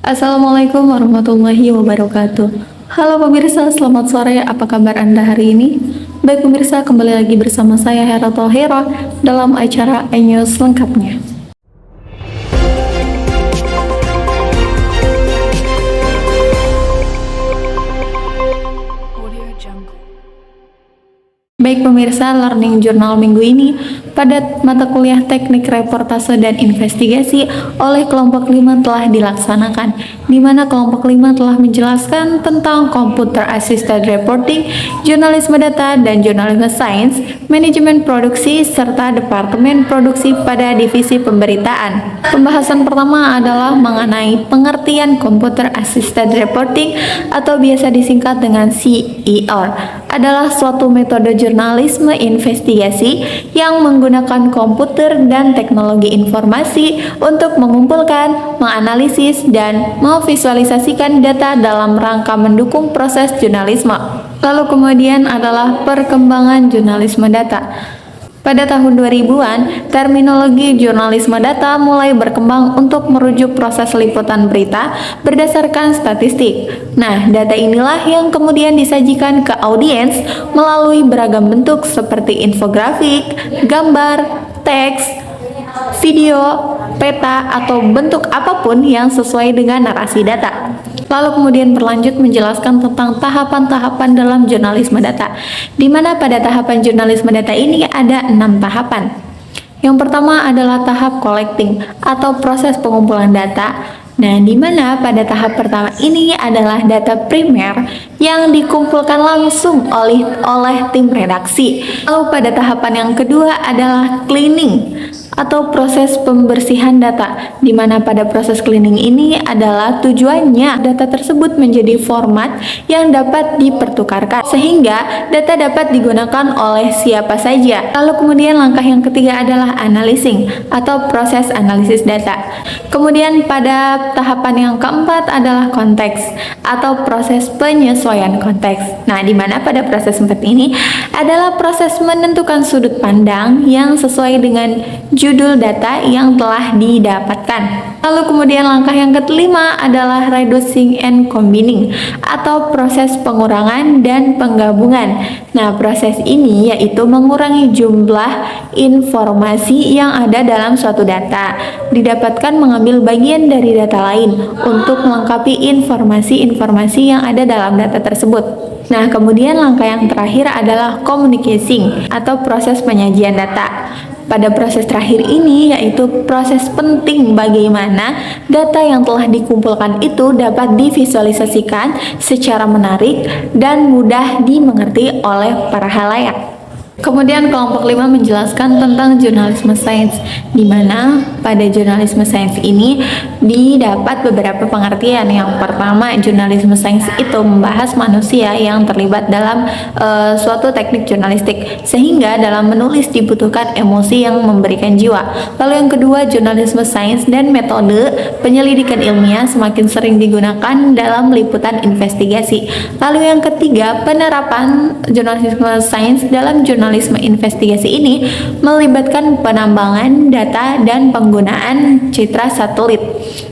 Assalamualaikum warahmatullahi wabarakatuh. Halo pemirsa, selamat sore. Apa kabar Anda hari ini? Baik pemirsa, kembali lagi bersama saya Hera Thohira dalam acara iNews lengkapnya. Baik pemirsa, Learning Journal minggu ini pada mata kuliah Teknik Reportase dan Investigasi oleh kelompok 5 telah dilaksanakan, di mana kelompok 5 telah menjelaskan tentang Computer Assisted Reporting, Jurnalisme Data dan Jurnalisme Sains, Manajemen Produksi, serta Departemen Produksi pada Divisi Pemberitaan. Pembahasan pertama adalah mengenai pengertian Computer Assisted Reporting atau biasa disingkat dengan CER, adalah suatu metode jurnalisme investigasi yang menggunakan komputer dan teknologi informasi untuk mengumpulkan, menganalisis, dan memvisualisasikan data dalam rangka mendukung proses jurnalisme. Lalu kemudian adalah perkembangan jurnalisme data. Pada tahun 2000-an, terminologi jurnalisme data mulai berkembang untuk merujuk proses liputan berita berdasarkan statistik. Nah, data inilah yang kemudian disajikan ke audiens melalui beragam bentuk seperti infografik, gambar, teks, video, peta, atau bentuk apapun yang sesuai dengan narasi data. Lalu kemudian berlanjut menjelaskan tentang tahapan-tahapan dalam jurnalisme data, di mana pada tahapan jurnalisme data ini ada 6 tahapan. Yang pertama adalah tahap collecting atau proses pengumpulan data. Nah, di mana pada tahap pertama ini adalah data primer yang dikumpulkan langsung oleh tim redaksi. Lalu pada tahapan yang kedua adalah cleaning atau proses pembersihan data, di mana pada proses cleaning ini adalah tujuannya data tersebut menjadi format yang dapat dipertukarkan sehingga data dapat digunakan oleh siapa saja. Lalu kemudian langkah yang ketiga adalah analyzing atau proses analisis data. Kemudian pada tahapan yang keempat adalah konteks atau proses penyesuaian konteks. Nah, di mana pada proses seperti ini adalah proses menentukan sudut pandang yang sesuai dengan judul data yang telah didapatkan. Lalu kemudian langkah yang kelima adalah reducing and combining atau proses pengurangan dan penggabungan. Nah, proses ini yaitu mengurangi jumlah informasi yang ada dalam suatu data, didapatkan mengambil bagian dari data lain untuk melengkapi informasi-informasi yang ada dalam data tersebut. Nah, kemudian langkah yang terakhir adalah communicating atau proses penyajian data. Pada proses terakhir ini yaitu proses penting bagaimana data yang telah dikumpulkan itu dapat divisualisasikan secara menarik dan mudah dimengerti oleh para halayak. Kemudian kelompok 5 menjelaskan tentang jurnalisme sains, di mana pada jurnalisme sains ini didapat beberapa pengertian. Yang pertama, jurnalisme sains itu membahas manusia yang terlibat dalam suatu teknik jurnalistik, sehingga dalam menulis dibutuhkan emosi yang memberikan jiwa. Lalu yang kedua, jurnalisme sains dan metode penyelidikan ilmiah semakin sering digunakan dalam liputan investigasi. Lalu yang ketiga, penerapan jurnalisme sains dalam jurnalisme investigasi ini melibatkan penambangan data dan penggunaan citra satelit.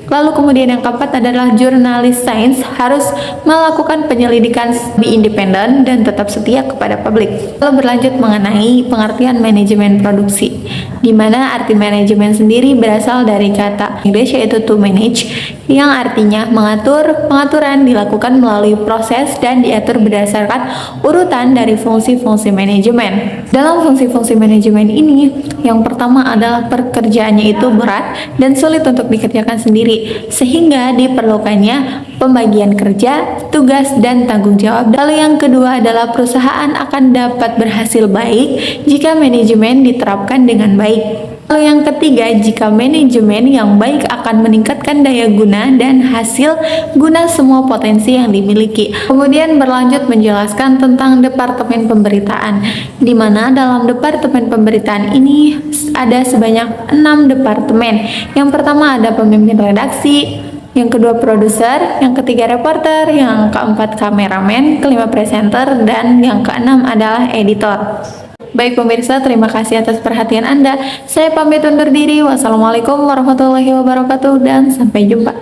Lalu kemudian yang keempat adalah jurnalis sains harus melakukan penyelidikan lebih independen dan tetap setia kepada publik. Lalu berlanjut mengenai pengertian manajemen produksi, di mana arti manajemen sendiri berasal dari kata Inggris yaitu to manage, yang artinya mengatur. Pengaturan dilakukan melalui proses dan diatur berdasarkan urutan dari fungsi-fungsi manajemen. Dalam fungsi-fungsi manajemen ini, yang pertama adalah pekerjaannya itu berat dan sulit untuk dikerjakan sendiri, sehingga diperlukannya pembagian kerja, tugas, dan tanggung jawab. Lalu yang kedua adalah perusahaan akan dapat berhasil baik jika manajemen diterapkan dengan baik. Lalu yang ketiga, jika manajemen yang baik akan meningkatkan daya guna dan hasil guna semua potensi yang dimiliki. Kemudian berlanjut menjelaskan tentang departemen pemberitaan, di mana dalam departemen pemberitaan ini ada sebanyak 6 departemen. Yang pertama ada pemimpin redaksi, yang kedua produser, yang ketiga reporter, yang keempat kameramen, kelima presenter, dan yang keenam adalah editor. Baik pemirsa, terima kasih atas perhatian Anda. Saya pamit undur diri. Wassalamualaikum warahmatullahi wabarakatuh dan sampai jumpa.